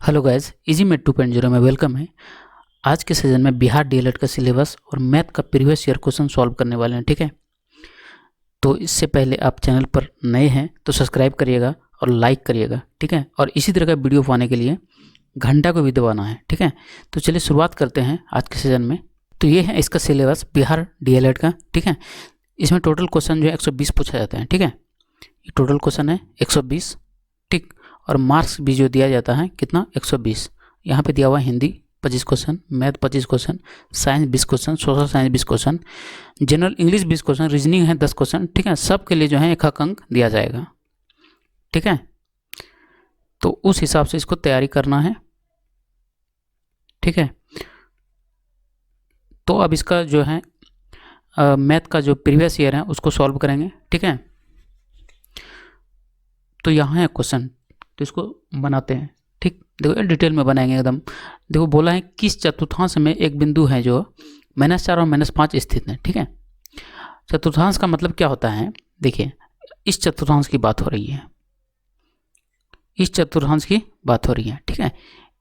Hello guys, easy math 2.0 में welcome है। आज के सेशन में बिहार डीएलएड का सिलेबस और मैथ का प्रीवियस ईयर क्वेश्चन सॉल्व करने वाले हैं। ठीक है, तो इससे पहले आप चैनल पर नए हैं तो सब्सक्राइब करिएगा और लाइक करिएगा। ठीक है, और इसी तरह का वीडियो पाने के लिए घंटा को भी दबाना है। ठीक है, तो चलिए शुरुआत करते हैं आज के सेशन में। तो ये है इसका सिलेबस बिहार डीएलएड का। ठीक है, इसमें टोटल क्वेश्चन जो है 120 पूछा जाता है। ठीक है, ये टोटल क्वेश्चन है 120। ठीक, और मार्क्स भी जो दिया जाता है कितना, 120। यहाँ पे दिया हुआ Hindi 25 question, math 25 question, science 20 question, social science 20 question, general English 20 question, reasoning है 10 क्वेश्चन। ठीक है, सब के लिए जो है 1 अंक दिया जाएगा। ठीक है, तो उस हिसाब से इसको तैयारी करना है। ठीक है, तो अब इसका जो है मैथ का जो प्रीवियस ईयर है उसको सॉल्व करेंगे। ठीक है, तो यहाँ है क्वेश्चन, तो इसको बनाते हैं। ठीक, देखो डिटेल में बनाएंगे एकदम। देखो बोला है किस चतुर्थांश में एक बिंदु है जो -4 और -5 स्थित है। ठीक है, चतुर्थांश का मतलब क्या होता है, देखिए इस चतुर्थांश की बात हो रही है, इस चतुर्थांश की बात हो रही है। ठीक है,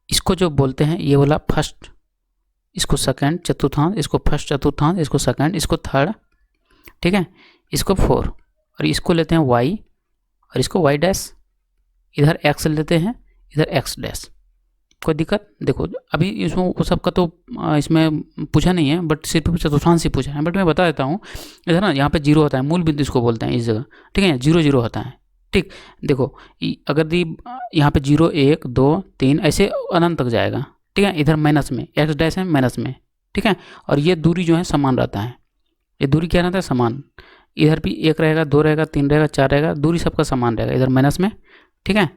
इसको जो बोलते हैं ये वाला फर्स्ट, इसको सेकंड चतुर्थांश, इसको फर्स्ट चतुर्थांश, इसको सेकंड, इसको थर्ड। ठीक है, इसको 4 और इसको लेते हैं y और इसको y डैश, इधर x लेते हैं, इधर x डैश। कोई दिक्कत? देखो अभी इसमें वो सबका तो इसमें पूछा नहीं है, बट सिर्फ चतुर्थांश ही पूछा है। बट मैं बता देता हूँ, इधर ना यहाँ पे 0 होता है, मूल बिंदु इसको बोलते हैं इस जगह। ठीक है, 0 0 होता है। ठीक, देखो अगर दी यहाँ पे 0 1 2 3 ऐसे अनंत तक जाएगा। ठीक है, इधर माइनस में x डैश है, माइनस में। ठीक है, और ये दूरी जो है समान रहता है, ये दूरी क्या रहता है, समान। इधर भी 1 रहेगा, 2 रहेगा, 3 रहेगा, 4 रहेगा, दूरी सबका समान रहेगा, इधर माइनस में। ठीक है,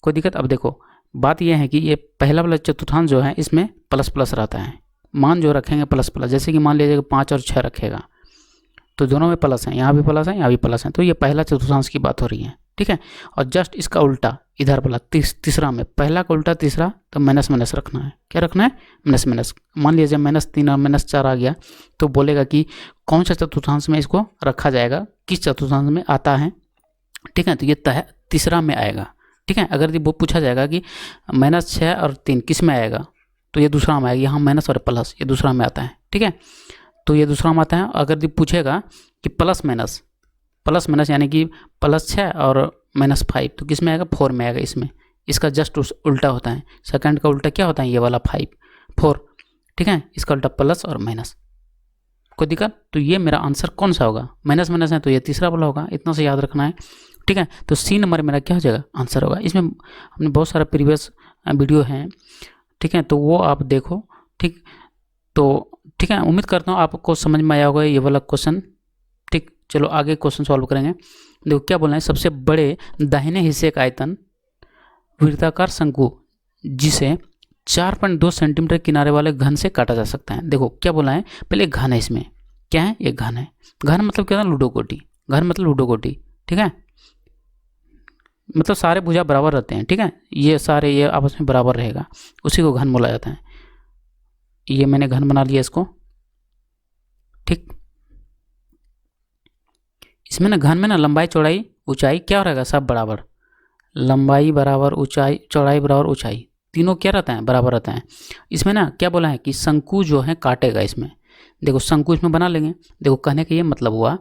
कोई दिक्कत? अब देखो बात यह है कि ये पहला वाला चतुर्थांश जो है इसमें प्लस प्लस रहता है, मान जो रखेंगे प्लस प्लस। जैसे कि मान लीजिए 5 और 6 रखेगा तो दोनों में प्लस है, यहाँ भी प्लस है, यहाँ भी प्लस है, तो ये पहला चतुर्थांश की बात हो रही है। ठीक है, और जस्ट इसका उल्टा इधर वाला तीसरा में, पहला का उल्टा तीसरा, तो माइनस माइनस रखना है। क्या रखना है? Minus minus. मान लीजिए -3 और -4 आ गया तो बोलेगा कि कौन सा चतुर्थांश में इसको रखा जाएगा, किस चतुर्थांश में आता है। ठीक है, तो ये तीसरा में आएगा। ठीक है, अगर वो पूछा जाएगा कि -6 और 3 किस में आएगा, तो ये दूसरा में आएगा। यहाँ माइनस और प्लस ये दूसरा में आता है। ठीक है, तो ये दूसरा में आता है। अगर पूछेगा कि प्लस माइनस यानी कि +6 और -5 तो किस में आएगा, 4 में आएगा। इसमें इसका जस्ट उल्टा होता है, सेकंड का उल्टा क्या होता है, ये वाला 5 4। ठीक है, इसका उल्टा प्लस और माइनस। कोई दिक्कत? तो ये मेरा आंसर कौन सा होगा, माइनस माइनस है तो ये तीसरा वाला होगा, इतना से याद रखना है। ठीक है, तो C नंबर मेरा क्या हो जाएगा, आंसर होगा। इसमें हमने बहुत सारा प्रीवियस वीडियो हैं। ठीक है, तो वो आप देखो। ठीक, तो ठीक है, उम्मीद करता हूँ आपको समझ में आया होगा ये वाला क्वेश्चन। ठीक, चलो आगे क्वेश्चन सॉल्व करेंगे। देखो क्या बोलना है, सबसे बड़े दाहिने हिस्से का आयतन वृत्ताकार शंकु जिसे 4.2 सेंटीमीटर किनारे वाले घन से काटा जा सकता है। देखो क्या बोला है, पहले घन है, इसमें क्या है, ये घन है। घन मतलब क्या है, लूडोकोटी। घन मतलब लूडोकोटी। ठीक है, मतलब सारे भुजा बराबर रहते हैं। ठीक है, ये सारे ये आपस में बराबर रहेगा, उसी को घन बोला जाता है। ये मैंने घन बना लिया इसको। ठीक, इसमें ना घन में ना लंबाई चौड़ाई ऊंचाई क्या रहेगा, सब बराबर। लंबाई बराबर ऊंचाई, चौड़ाई बराबर ऊंचाई, तीनों क्या रहता है, बराबर रहता है। इसमें ना क्या बोला है कि शंकु जो है काटेगा इसमें। देखो शंकु इसमें बना लेंगे। देखो कहने का ये मतलब हुआ,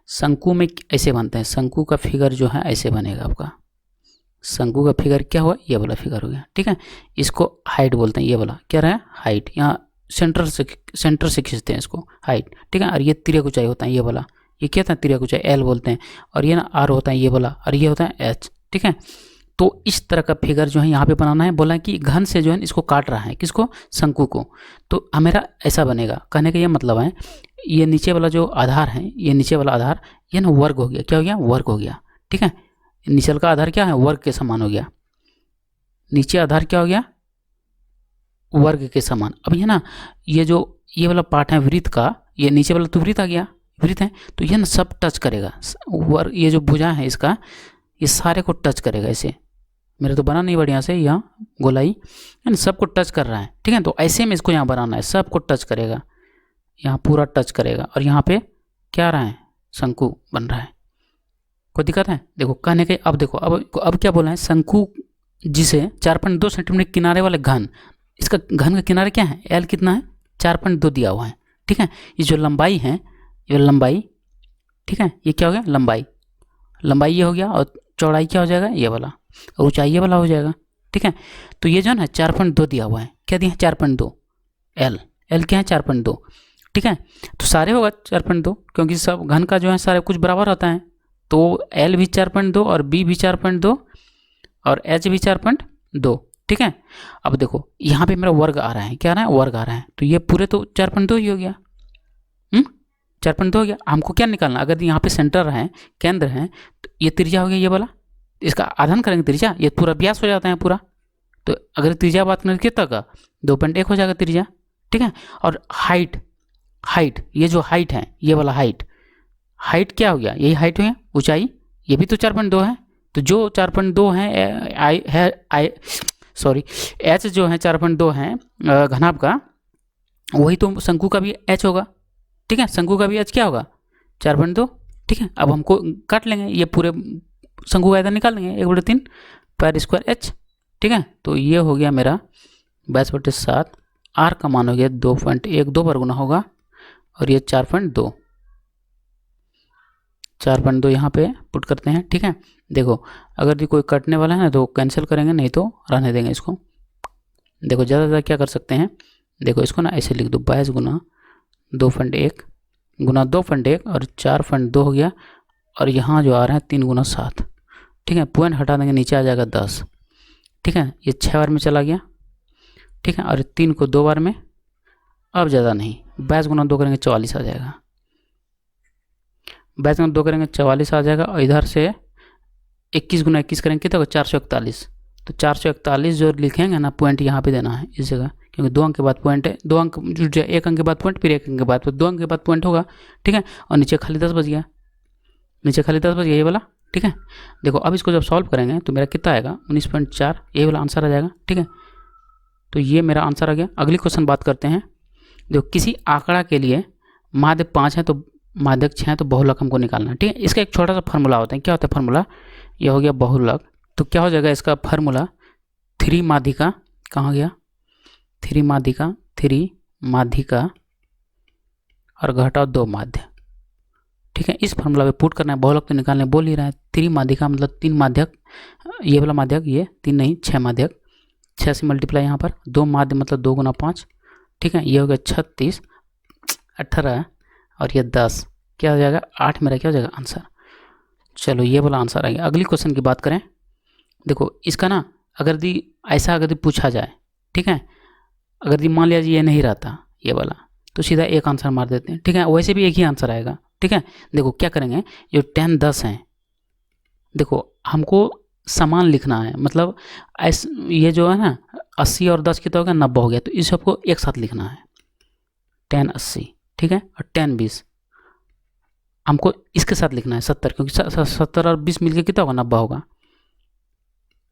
शंकु में ऐसे बनते हैं, शंकु का फिगर जो है ऐसे बनेगा आपका। शंकु का फिगर क्या हुआ, ये वाला फिगर हो गया। ठीक है, इसको हाइट बोलते हैं, ये वाला क्या रहा है, हाइट। यहाँ सेंटर से खींचते हैं इसको, हाइट। ठीक है, और ये तिर्यक ऊंचाई होता है, ये वाला, ये क्या था, तिर्यक ऊंचाई L बोलते हैं। और ये ना R होता है, ये वाला, और ये होता है H। ठीक है, तो इस तरह का फिगर जो है यहाँ पे बनाना है। बोला कि घन से जो है इसको काट रहा है, किसको, शंकु को। तो हमारा ऐसा बनेगा। कहने का ये मतलब है, ये नीचे वाला जो आधार है, ये नीचे वाला आधार ये ना वर्ग हो गया। क्या हो गया, वर्ग हो गया। ठीक है, नीचे का आधार क्या है, वर्ग के समान हो गया। नीचे आधार क्या हो गया, वर्ग के समान। अब ये ना ये जो ये वाला पार्ट है वृत्त का, ये नीचे वाला तो वृत्त आ गया, वृत्त है, तो ये ना सब टच करेगा वर्ग। ये जो भुजा है इसका, ये सारे को टच करेगा ऐसे। मेरे तो बना नहीं बढ़िया से, यहाँ गोलाई यानी सबको टच कर रहा है। ठीक है, तो ऐसे में इसको यहाँ बनाना है, सबको टच करेगा, यहाँ पूरा टच करेगा। और यहाँ पे क्या आ रहा है, शंकु बन रहा है। कोई दिक्कत है? देखो कहने के अब देखो अब क्या बोला है, शंकु जिसे 4.2 सेंटीमीटर किनारे वाले घन, इसका घन का किनारे क्या है, एल कितना है 4.2 दिया हुआ है, ठीक है। ये जो लंबाई है, ये लंबाई, ठीक है, ये क्या हो गया लंबाई, लंबाई ये हो गया, और चौड़ाई क्या हो जाएगा ये वाला, और ऊंचाई ये वाला हो जाएगा, ठीक है। तो ये जो है ना 4.2 दिया हुआ है, क्या दिया है 4.2, एल, एल क्या है 4.2, ठीक है। तो सारे होगा 4.2, क्योंकि सब घन का जो है सारे कुछ बराबर होता है, तो एल भी 4.2 और बी भी 4.2 और एच भी 4.2, ठीक है। अब देखो यहाँ पे मेरा वर्ग आ रहा है, क्या आ रहा है वर्ग आ रहा है, तो ये पूरे तो 4.2 ही हो गया, 4.2 हो गया। हमको क्या निकालना, अगर यहाँ पे सेंटर है, केंद्र है, तो ये त्रिज्या हो गया ये वाला, इसका आधान करेंगे त्रिज्या, ये पूरा व्यास हो जाता है पूरा, तो अगर त्रिज्या बात करें कितना का 2.1 हो जाएगा त्रिज्या, ठीक है। और हाइट, हाइट ये जो हाइट है ये वाला हाइट, हाइट क्या हो गया, यही हाइट है, ऊंचाई ये भी तो 4.2 है, तो जो 4.2 है सॉरी एच जो है 4.2 है घनाभ का, वही तो शंकु का भी एच होगा, ठीक है, शंकु का भी एच क्या होगा 4.2, ठीक है। अब हमको काट लेंगे ये पूरे शंकु का आयतन निकाल लेंगे, 1/3 पाई स्क्वायर एच, ठीक है। तो ये हो गया मेरा 22/7, आर का मान हो गया 2.1, 2 बार गुना होगा, और ये 4.2, 4.2 यहाँ पे पुट करते हैं, ठीक है। देखो अगर ये कोई कटने वाला है ना तो कैंसिल करेंगे, नहीं तो रहने देंगे इसको। देखो ज़्यादा ज़्यादा क्या कर सकते हैं, देखो इसको ना ऐसे लिख दो 22 गुना 2.1 गुना 2.1 और 4.2 हो गया, और यहाँ जो आ रहा है 3 गुना 7, ठीक है। पॉइंट हटा देंगे, नीचे आ जाएगा 10, ठीक है। ये 6 बार में चला गया, ठीक है, और 3 को 2 बार में, अब ज़्यादा नहीं, 22 गुना 2 करेंगे 44 आ जाएगा, 22 गुना 2 करेंगे 44 आ जाएगा, और इधर से 21 गुना 21 करेंगे कितना होगा 441, तो 441 जो लिखेंगे ना पॉइंट यहाँ पे देना है इस जगह, क्योंकि 2 अंक के बाद पॉइंट है, 2 अंक जुट जाए, 1 अंक के बाद पॉइंट, फिर 1 अंक के बाद, तो 2 अंक के बाद पॉइंट होगा, ठीक है। और नीचे खाली 10 बच गया, नीचे खाली 10 बच गया ये वाला, ठीक है। देखो अब इसको जब सॉल्व करेंगे तो मेरा कितना आएगा 19.4, ये वाला आंसर आ जाएगा, ठीक है। तो ये मेरा आंसर आ गया। अगली क्वेश्चन बात करते हैं। देखो किसी आंकड़ा के लिए माध्य 5 है तो माध्यक 6 है तो बहुलक हमको निकालना है, ठीक है। इसका एक छोटा सा फार्मूला होता है, क्या होता है फार्मूला, ये हो गया बहुलक, तो क्या हो जाएगा इसका फार्मूला 3 माध्यिका, कहाँ गया 3 माध्यिका, 3 माध्यिका और घटाओ 2 माध्य, ठीक है। इस फार्मूला पे पुट करना है, बहुलक तो निकालने बोल ही रहा है। 3 माध्यिका मतलब 3 माध्यक, ये वाला माध्यक, ये 3 नहीं 6 माध्यक, 6 से मल्टीप्लाई यहाँ पर 2 माध्य मतलब 2 गुना 5, ठीक है। ये हो गया 36, 18 और ये 10, क्या हो जाएगा 8, मेरा क्या हो जाएगा आंसर। चलो ये वाला आंसर आ गया। अगली क्वेश्चन की बात करें, देखो इसका ना अगर दी ऐसा अगर दी पूछा जाए, ठीक है, अगर दी मान लिया जी ये नहीं रहता ये वाला, तो सीधा एक आंसर मार देते हैं, ठीक है। वैसे भी एक ही आंसर आएगा, ठीक है। देखो क्या करेंगे, जो 10 10 हैं, देखो हमको समान लिखना है, मतलब ऐसे ये जो है ना 80 और 10 कितना हो गया 90 हो गया, तो इस सबको एक साथ लिखना है 10 80, ठीक है, और 10 20 हमको इसके साथ लिखना है 70, क्योंकि 70 और 20 मिलकर कितना होगा 90 होगा,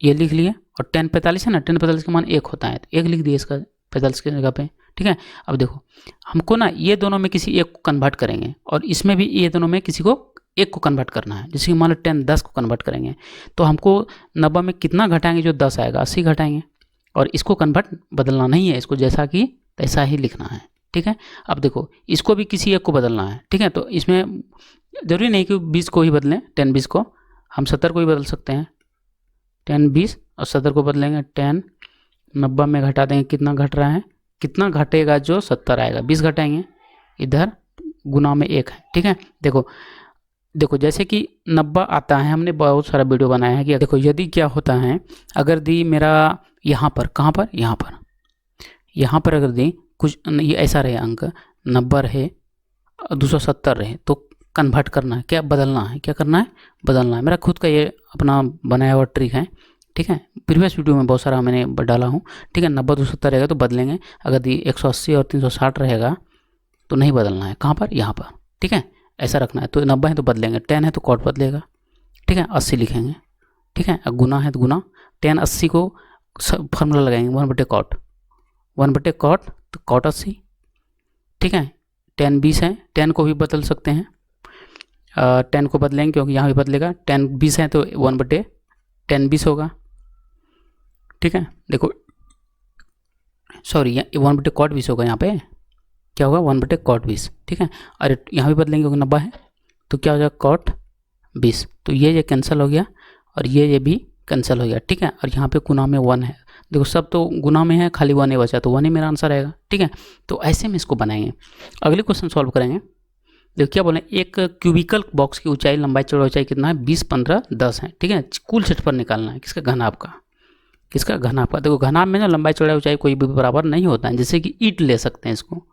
ये लिख लिए। और 10 45 है ना, 10 45 का मान 1 होता है, तो 1 लिख दिए इसका 45 की जगह पे, ठीक है। अब देखो हमको ना ये दोनों में किसी एक को कन्वर्ट करेंगे, और इसमें भी ये दोनों में किसी को एक को कन्वर्ट करना है। जैसे कि मान लो 10 10 को कन्वर्ट करेंगे, तो हमको 90 में कितना घटाएंगे, जो 10 आएगा 80 घटाएंगे, और इसको कन्वर्ट बदलना नहीं है, इसको जैसा कि तैसा ही लिखना है, ठीक है। अब देखो इसको भी किसी एक को बदलना है, ठीक है। तो इसमें जरूरी नहीं कि 20 को ही बदलें, 10 20 को, हम 70 को ही बदल सकते हैं, 10 20 और 70 को बदलेंगे, 10 90 में घटा देंगे, कितना घट रहा है, कितना घटेगा जो 70 आएगा, 20 घटाएंगे, इधर गुना में 1 है, ठीक है। देखो देखो जैसे कि 90 आता है, हमने बहुत सारा वीडियो बनाया है कि देखो यदि क्या होता है, अगर दी मेरा यहाँ पर, कहाँ पर, यहाँ पर अगर दी कुछ ये ऐसा रहे अंक 90 रहे 270 रहे, तो कन्वर्ट करना है, क्या बदलना है, क्या करना है बदलना है। मेरा खुद का ये अपना बनाया हुआ ट्रिक है, ठीक है। प्रीवियस वीडियो में बहुत सारा मैंने डाला हूँ, ठीक है। 90 270 रहेगा तो बदलेंगे, अगर दी 180 और 360 रहेगा तो नहीं बदलना है, कहाँ पर, यहाँ पर, ठीक है, ऐसा रखना है। तो 90 है तो बदलेंगे, 10 है तो कॉट बदलेगा, ठीक है, 80 लिखेंगे, ठीक है। गुना है तो गुना, 10 80 को फॉर्मूला लगाएंगे 1/cot, 1/cot तो cot 80, ठीक है। 10 20 है, 10 को भी बदल सकते हैं, 10 को बदलेंगे क्योंकि यहाँ भी बदलेगा, 10 20 है तो 1/10 20 होगा, ठीक है, देखो सॉरी 1/cot20 होगा, यहाँ पे क्या होगा 1/cot20, ठीक है। और यहाँ भी बदलेंगे क्योंकि 90 है तो क्या हो जाएगा cot20, तो ये कैंसिल हो गया और ये भी कैंसिल हो गया, ठीक है। और यहाँ पे गुना में 1 है, देखो सब तो गुना में है, खाली 1 ही बचा, तो 1 ही मेरा आंसर आएगा, ठीक है। तो ऐसे में इसको बनाएंगे। अगले क्वेश्चन सॉल्व करेंगे। देखो क्या बोले, एक क्यूबिकल बॉक्स की ऊंचाई, लंबाई, चौड़ाई, ऊंचाई कितना है 20, 15, 10 है, ठीक है। कुल क्षेत्रफल निकालना है, किसका घनाभ का, किसका घनाभ का। देखो घनाभ में ना लंबाई, चौड़ाई, ऊंचाई कोई भी बराबर नहीं होता है। जैसे कि ईंट ले सकते हैं, इसको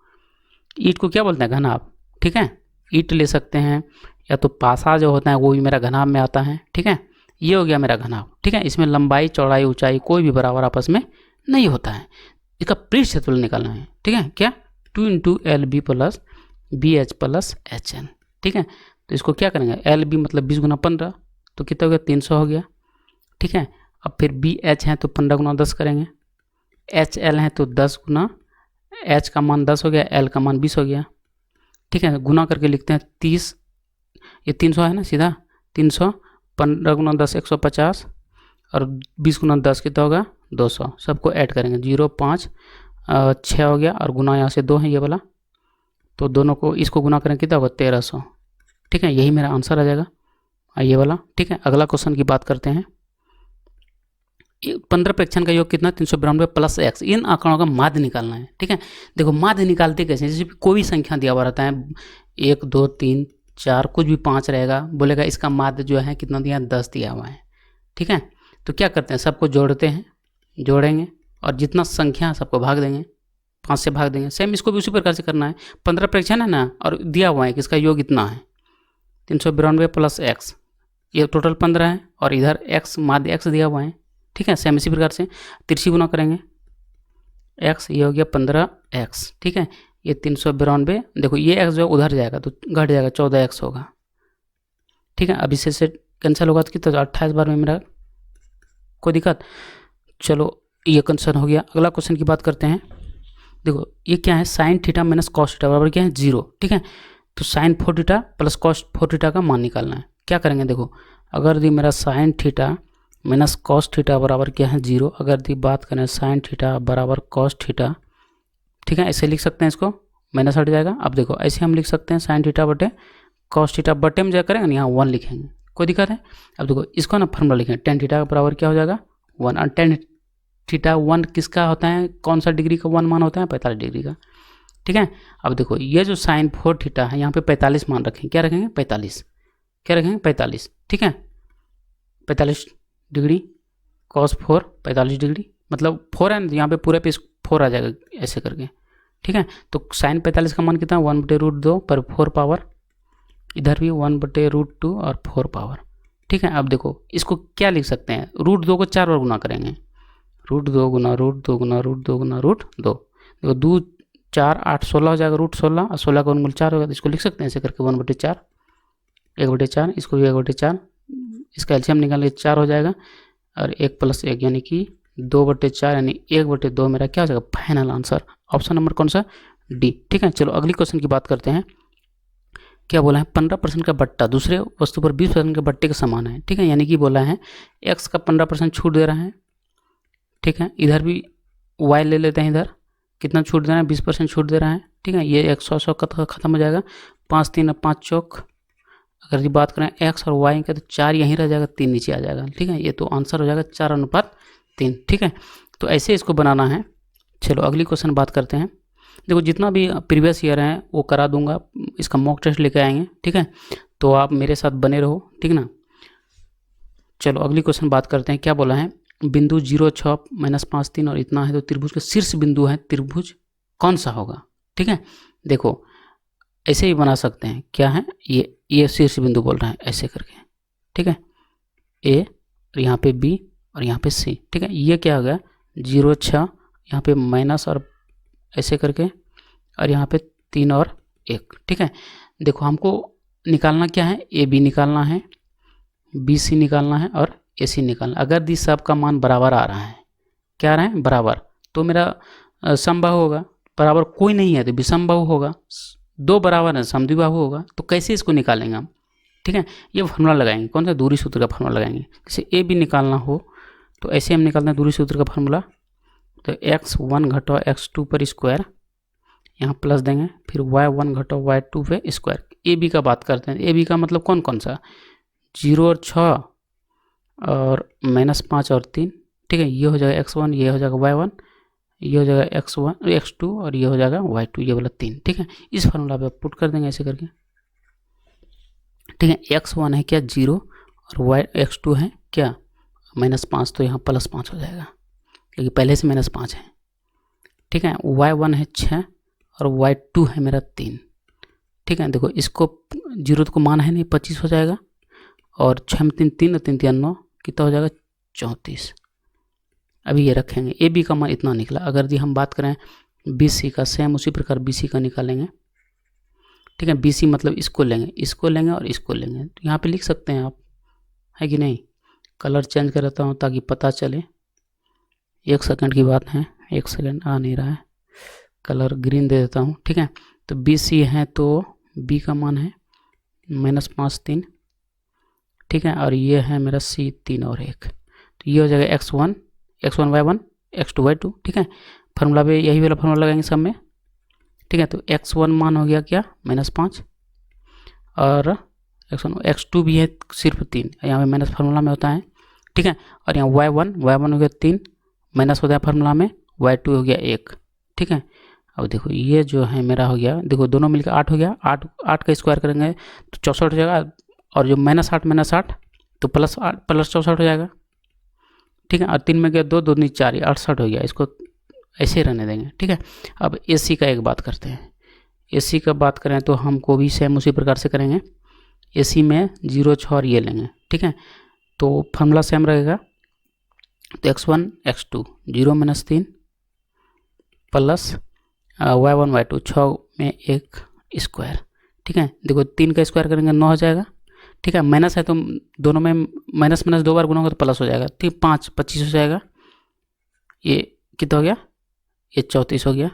ईंट को क्या बोलते हैं घनाभ, ठीक है। ईंट ले सकते हैं, या तो पासा जो होता है वो भी मेरा घनाभ में आता है, ठीक है। ये हो गया मेरा घनाभ, ठीक है। इसमें लंबाई, चौड़ाई, ऊंचाई कोई भी बराबर आपस में नहीं होता है। इसका पृष्ठ क्षेत्रफल निकालना है, ठीक है। क्या 2 × LB + BH + HN, ठीक है। तो इसको क्या करेंगे, LB मतलब 20 × 15 तो कितना हो गया 300 हो गया, ठीक है। अब फिर BH है तो 15 × 10 करेंगे, HL है तो 10 × H का मान 10 हो गया, L का मान 20 हो गया, ठीक है। गुना करके लिखते हैं 30, ये 300 है ना सीधा, 300, 15 × 10 150 और 20 × 10 कितना होगा 200। सबको ऐड करेंगे 0, 5, 6 हो गया और गुना यहाँ से 2 है ये वाला, तो दोनों को इसको गुना करें कितना होगा 1300, ठीक है। यही मेरा आंसर आ जाएगा ये वाला, ठीक है। अगला क्वेश्चन की बात करते हैं। 15 प्रेक्षण का योग कितना 392 + x, इन आंकड़ों का माध्य निकालना है, ठीक है। देखो माध्य निकालते कैसे, जैसे कोई भी संख्या दिया हुआ रहता है 1, 2, 3, 4 कुछ भी 5 रहेगा, बोलेगा इसका माध्य जो है कितना दिया 10 दिया हुआ है, ठीक है। तो क्या करते हैं सबको जोड़ते हैं, जोड़ेंगे और जितना संख्या सबको भाग देंगे, 5 से भाग देंगे। सेम इसको भी उसी प्रकार से करना है। 15 प्रेक्षण है ना और दिया हुआ है कि इसका योग इतना है 392 + x, ये टोटल 15 है और इधर x माध्य x दिया हुआ है, ठीक है। सेम इसी प्रकार से तिरछी गुना करेंगे x, ये हो गया 15x, ठीक है। ये 392, देखो ये x जो उधर जाएगा तो घट जाएगा 14x होगा, ठीक है। अब इससे कैंसिल होगा तो कितना 28 बार में मेरा कोई दिक्कत। चलो ये क्वेश्चन हो गया। अगला क्वेश्चन की बात करते हैं। देखो ये क्या है sin θ - cos θ बराबर क्या है 0, ठीक है। तो sin 4θ + cos 4θ का मान निकालना है। क्या करेंगे, देखो अगर दी मेरा sin θ - cos θ बराबर क्या है 0, अगर दी बात करें sin θ बराबर cos θ, ठीक है। ऐसे लिख सकते हैं, इसको माइनस हट जाएगा। अब देखो ऐसे हम लिख सकते हैं sin θ बटे cos θ, बटे में जो करेंगे ना यहाँ 1 लिखेंगे, कोई दिक्कत है। अब देखो इसको ना फॉर्मूला लिखेंगे tan θ का बराबर क्या हो जाएगा 1, और tan θ 1 किसका होता है, कौन सा डिग्री का 1 मान होता है 45 डिग्री का, ठीक है। अब देखो ये जो sin 4θ है यहाँ पे 45 मान रखेंगे, क्या रखेंगे 45, क्या रखेंगे 45, ठीक है। 45 डिग्री cos 4 45 डिग्री मतलब 4 है ना, यहाँ पे पूरे पे 4 आ जाएगा ऐसे करके, ठीक है। तो sin 45 का मान कितना 1/√2 पर 4 पावर, इधर भी 1/√2 और 4 पावर, ठीक है। अब देखो इसको क्या लिख सकते हैं, √2 को 4 बार गुना करेंगे, √2 गुना √2 गुना √2 गुना √2, देखो 2 4 8 16 हो जाएगा, √16 और 16 का वर्गमूल 4 होगा, तो इसको लिख सकते हैं ऐसे करके 1/4, 1/4, इसको भी 1/4, इसका एलसीएम निकाल के 4 हो जाएगा और 1 + 1 यानी कि 2/4 यानी 1/2 मेरा क्या हो जाएगा फाइनल आंसर। ऑप्शन नंबर कौन सा डी, ठीक है। चलो अगली क्वेश्चन की बात करते हैं। क्या बोला है 15% का बट्टा दूसरे वस्तु पर 20% के बट्टे के समान है, ठीक है। यानी कि बोला है x का 15% छूट दे रहा है, ठीक है। इधर भी y ले लेते हैं, इधर कितना छूट दे रहा है 20% छूट दे रहा है, ठीक है। ये 100 खत्म हो जाएगा, 5 3 5 चौक, अगर ये बात करें x और y का तो 4 यहीं रह जाएगा, 3 नीचे आ जाएगा, ठीक है। ये तो आंसर हो जाएगा 4:3, ठीक है। तो ऐसे इसको बनाना है। चलो अगली क्वेश्चन बात करते हैं। देखो जितना भी प्रीवियस ईयर है वो करा दूंगा, इसका मॉक टेस्ट लेके आएंगे, ठीक है। तो आप मेरे साथ बने रहो, ठीक ना। चलो अगली क्वेश्चन बात करते हैं। क्या बोला है बिंदु 0 6 -5 3 और इतना है तो त्रिभुज का शीर्ष बिंदु है, त्रिभुज कौन सा होगा, ठीक है। देखो ऐसे ही बना सकते हैं, क्या है ये शीर्ष बिंदु बोल रहा है ऐसे करके, ठीक है। ए और यहाँ पे बी और यहाँ पे सी, ठीक है। ये क्या हो गया 0 6, यहाँ पे माइनस और ऐसे करके और यहाँ पे 3 और 1, ठीक है। देखो हमको निकालना क्या है, ए बी निकालना है, बी सी निकालना है और ए सी निकालना। अगर दी सब का मान बराबर आ रहा है, क्या आ रहा है बराबर, तो मेरा समबाहु होगा, बराबर कोई नहीं है तो विषमबाहु होगा, 2 बराबर है समद्विबाहु होगा। तो कैसे इसको निकालेंगे हम, ठीक है। ये फार्मूला लगाएंगे, कौन सा दूरी सूत्र का फार्मूला लगाएंगे। जैसे ए बी निकालना हो तो ऐसे हम निकालते हैं दूरी सूत्र का फार्मूला। तो x1 घटाओ x2 पर स्क्वायर, यहाँ प्लस देंगे, फिर y1 घटाओ y2 पे स्क्वायर। ए बी का बात करते हैं। ए बी का मतलब कौन कौन सा, 0 और 6 और -5 और 3, ठीक है। ये हो जाएगा x1, ये हो जाएगा y1, ये हो जाएगा x1 x2 और ये हो जाएगा y2, ये वाला 3, ठीक है। इस फार्मूला पे पुट कर देंगे ऐसे करके, ठीक है। x1 है क्या 0 और x2 है क्या -5, तो यहाँ +5 हो जाएगा क्योंकि पहले से -5 है, ठीक है। y1 है 6 और y2 है मेरा 3, ठीक है। देखो इसको 0 को मान है नहीं, 25 हो जाएगा, और 6 में 3 3 और 3 3 9, कितना हो जाएगा 34। अभी ये रखेंगे। ए बी का मान इतना निकला। अगर जी हम बात करें बी सी का, सेम उसी प्रकार बी सी का निकालेंगे, ठीक है। बी सी मतलब इसको लेंगे, इसको लेंगे और इसको लेंगे, तो यहाँ पे लिख सकते हैं आप, है कि नहीं। कलर चेंज कर देता हूँ ताकि पता चले। 1 सेकंड की बात है, 1 सेकंड आ नहीं रहा है, कलर ग्रीन दे देता हूँ, ठीक है। तो बी सी है तो बी का मान है -5 3, ठीक है। और ये है मेरा सी 3 और 1, तो ये हो जाएगा x1 y1 x2 y2, ठीक है। फार्मूला पे यही वाला फार्मूला लगाएंगे सब में, ठीक है। तो x1 मान हो गया क्या -5 और x2 भी है सिर्फ 3, यहाँ पे माइनस फार्मूला में होता है, ठीक है। और यहाँ y1 हो गया 3, माइनस होता है फार्मूला में, y2 हो गया 1, ठीक है। अब देखो ये जो है मेरा हो गया, देखो दोनों मिलकर 8 हो गया, 8 का स्क्वायर करेंगे तो 64 हो जाएगा, और जो -8 तो +64 हो जाएगा, ठीक है। और 3 में गया 2 2 4, 68 हो गया। इसको ऐसे रहने देंगे, ठीक है। अब ए सी का एक बात करते हैं। ए सी का बात करें तो हमको भी सेम उसी प्रकार से करेंगे। ए सी में 0 6 और ये लेंगे, ठीक है। तो फार्मूला सेम रहेगा। तो x1 x2 0 - 3 plus y1 y2 6 में 1 स्क्वायर, ठीक है। देखो 3 का स्क्वायर करेंगे 9 हो जाएगा, ठीक है। माइनस है तो दोनों में माइनस 2 बार गुना होगा तो प्लस हो जाएगा, ठीक। 5 25 हो जाएगा। ये कितना हो गया, ये 34 हो गया,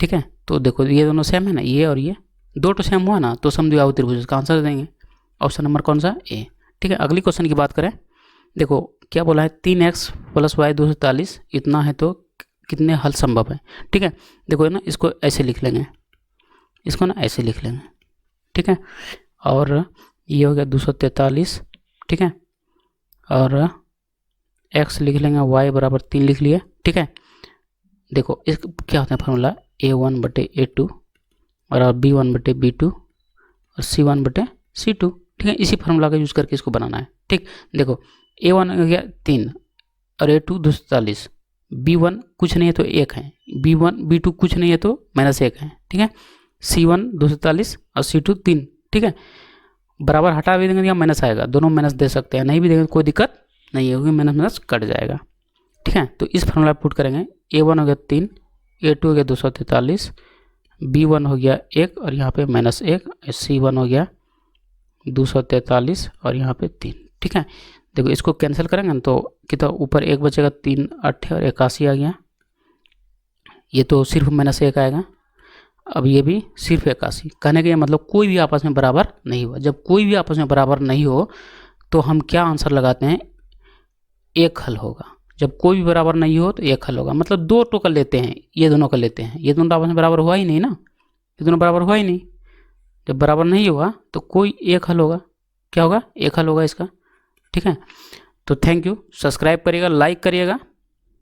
ठीक है। तो देखो ये दोनों सेम है ना, ये और ये दो तो सेम हुआ ना, तो समद्विबाहु त्रिभुज का आंसर देंगे। ऑप्शन नंबर कौन सा, ए, ठीक है। अगली क्वेश्चन की बात करें, देखो क्या बोला है 3x + y 240 इतना है तो कितने हल संभव है, ठीक है। देखो ना इसको ऐसे लिख लेंगे, इसको ना ऐसे लिख लेंगे, ठीक है। और ये हो गया 243, ठीक है। और x लिख लेंगे, y बराबर 3 लिख लिए, ठीक है। देखो इस क्या होता है फार्मूला, a1/a2 और b1/b2 और c1/c2, ठीक है। इसी फार्मूला का यूज़ करके इसको बनाना है, ठीक। देखो a1 हो गया 3 और a2 240, b1 कुछ नहीं है तो 1 है, b2 कुछ नहीं है तो -1 है, ठीक है। c1 240 और c2 3, ठीक है। बराबर हटा भी देंगे या माइनस आएगा, दोनों माइनस दे सकते हैं, नहीं भी देंगे कोई दिक्कत नहीं है, क्योंकि माइनस कट जाएगा, ठीक है। तो इस फार्मूला पुट करेंगे, a1 हो गया 3, a2 हो गया 243, b1 हो गया 1 और यहाँ पे -1, c1 हो गया 243 और यहाँ पे 3, ठीक है। देखो इसको कैंसिल करेंगे ना तो कितना ऊपर 1 बचेगा, 3 8 और 81 आ गया, ये तो सिर्फ -1 आएगा। अब ये भी सिर्फ 81। कहने का मतलब कोई भी आपस में बराबर नहीं हुआ। जब कोई भी आपस में बराबर नहीं हो तो हम क्या आंसर लगाते हैं, एक हल होगा। जब कोई भी बराबर नहीं हो तो एक हल होगा, मतलब 2 टोकन लेते हैं, ये दोनों का लेते हैं, ये दोनों आपस में बराबर हुआ ही नहीं ना, ये दोनों बराबर हुआ ही नहीं। जब बराबर नहीं होगा तो कोई एक हल होगा, क्या होगा, एक हल होगा इसका, ठीक है। तो थैंक यू, सब्सक्राइब करिएगा, लाइक करिएगा।